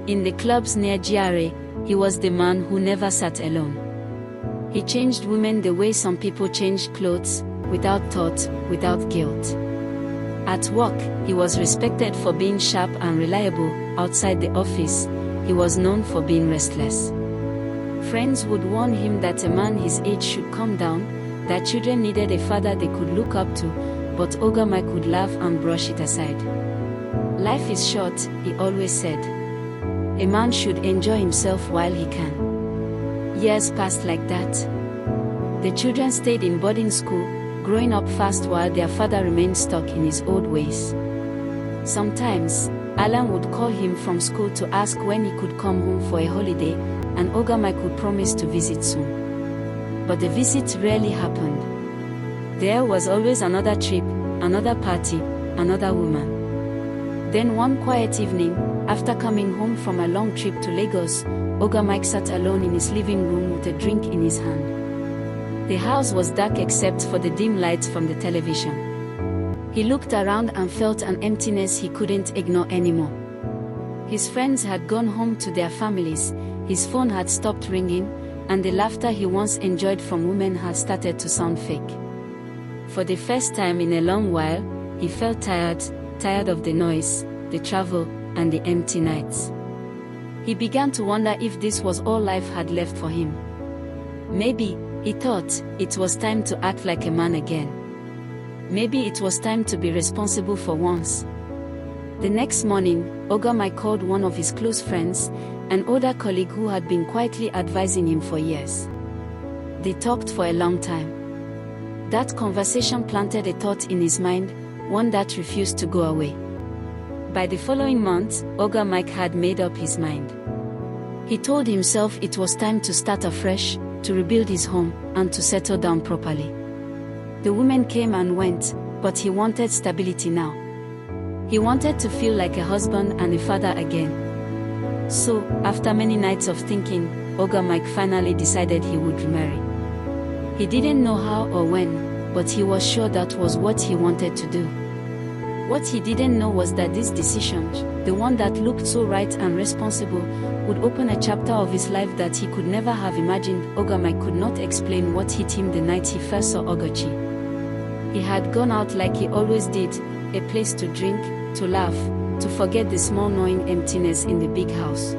In the clubs near GRA, he was the man who never sat alone. He changed women the way some people changed clothes, without thought, without guilt. At work, he was respected for being sharp and reliable. Outside the office, he was known for being restless. Friends would warn him that a man his age should calm down, that children needed a father they could look up to, but Oga Mike would laugh and brush it aside. Life is short, he always said. A man should enjoy himself while he can. Years passed like that. The children stayed in boarding school, growing up fast while their father remained stuck in his old ways. Sometimes, Alan would call him from school to ask when he could come home for a holiday, and Oga Mike would promise to visit soon. But the visit rarely happened. There was always another trip, another party, another woman. Then one quiet evening, after coming home from a long trip to Lagos, Oga Mike sat alone in his living room with a drink in his hand. The house was dark except for the dim lights from the television. He looked around and felt an emptiness he couldn't ignore anymore. His friends had gone home to their families, his phone had stopped ringing, and the laughter he once enjoyed from women had started to sound fake. For the first time in a long while, he felt tired of the noise, the travel, and the empty nights. He began to wonder if this was all life had left for him. Maybe, he thought, it was time to act like a man again. Maybe it was time to be responsible for once. The next morning, Oga Mike called one of his close friends, an older colleague who had been quietly advising him for years. They talked for a long time. That conversation planted a thought in his mind, one that refused to go away. By the following month, Oga Mike had made up his mind. He told himself it was time to start afresh, to rebuild his home, and to settle down properly. The women came and went, but he wanted stability now. He wanted to feel like a husband and a father again. So, after many nights of thinking, Oga Mike finally decided he would remarry. He didn't know how or when, but he was sure that was what he wanted to do. What he didn't know was that this decision, the one that looked so right and responsible, would open a chapter of his life that he could never have imagined. Oga Mike could not explain what hit him the night he first saw Ogochi. He had gone out like he always did, a place to drink, to laugh, to forget the small gnawing emptiness in the big house.